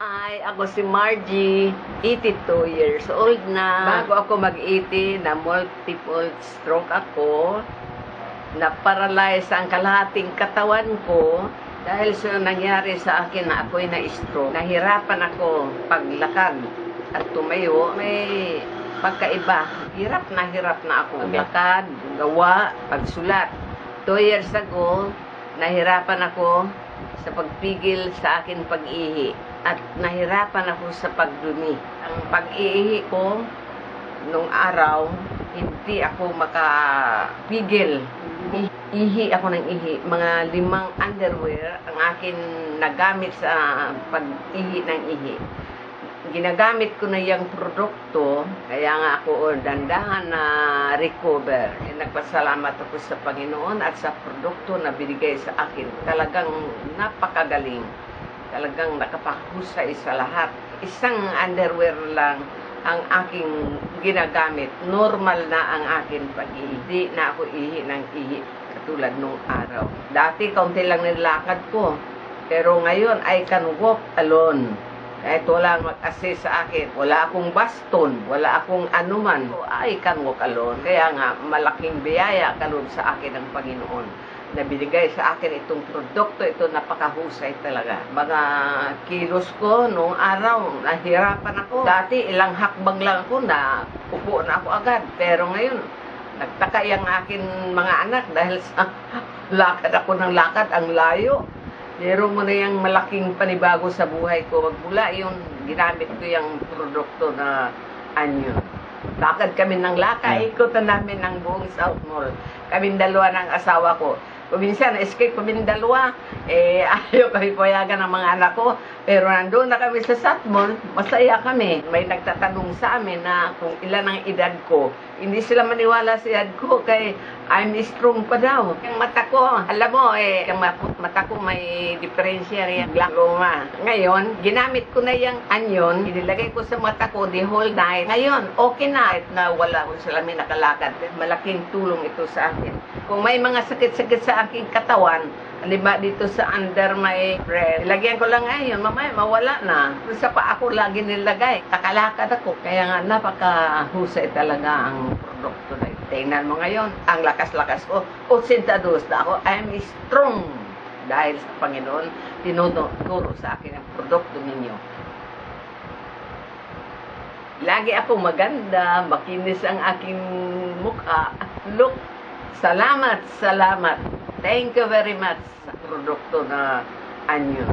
Ako si Margie, 82 years old na. Bago ako mag-80, na multiple stroke ako, na-paralyze ang kalahating katawan ko dahil sa nangyari sa akin na ako'y na-stroke. Nahirapan ako paglakad at tumayo. May pagkaiba. Hirap na ako. Paglakad, gawa, pagsulat. 2 years ago, nahirapan ako sa pagpigil sa akin pag-ihi at nahirapan ako sa pagdumi. Ang pag-ihi ko nung araw, hindi ako makapigil. Ihi ako ng ihi. Mga 5 underwear ang akin nagamit sa pag-ihi ng ihi. Ginagamit ko na yung produkto, kaya nga ako dandahan na recover. Nagpasalamat ako sa Panginoon at sa produkto na binigay sa akin. Talagang napakagaling. Talagang nakapahusay sa lahat. Isang underwear lang ang aking ginagamit. Normal na ang akin pag-ihi. Hindi na ako ihi ng ihi katulad nung araw. Dati kaunti lang nilakad ko. Pero ngayon I can walk alone. Kahit walang mag-assist sa akin, wala akong baston, wala akong anuman, I can walk alone. Kaya nga, malaking biyaya kaloob sa akin ng Panginoon na binigay sa akin itong produkto. Ito napakahusay talaga. Mga kilos ko noong araw, nahirapan ako. Dati ilang hakbang lang ako na upo na ako agad. Pero ngayon, nagtaka yung akin mga anak dahil sa lakad ako ng lakad, ang layo. Pero mo na yung malaking panibago sa buhay ko. Magmula yung ginamit ko yung produkto na anyo. Lakad kami ng lakay. Ikutan namin ng buong South Mall. Kaming dalawa ng asawa ko. Kuminsan, escape kaming dalawa. Ayaw kami payagan ng mga anak ko. Pero nandun na kami sa South Mall, masaya kami. May nagtatanong sa amin na kung ilan ang edad ko. Hindi sila maniwala sa edad ko kay I'm strong pa daw. Yung mata ko, alam mo yung mata ko may diferensya rin. Glaucoma. Ngayon, ginamit ko na yung anyon, inilagay ko sa mata ko the whole night. Ngayon, okay na. Kahit na wala ko sila may nakalakad. Malaking tulong ito sa akin. Kung may mga sakit-sakit sa aking katawan, halimbawa dito sa under my breast, ilagyan ko lang ngayon, mamaya mawala na. Sa pa ako lagi nilagay. Kakalakad ako. Kaya nga, napakahusay talaga ang produkto na ito. Tingnan mo ngayon, ang lakas-lakas ko. Sentados na ako. I am strong. Dahil sa Panginoon, tinuturo sa akin ang produkto ninyo. Lagi ako maganda, makinis ang aking mukha. Look, salamat, salamat. Thank you very much sa produkto na anyo.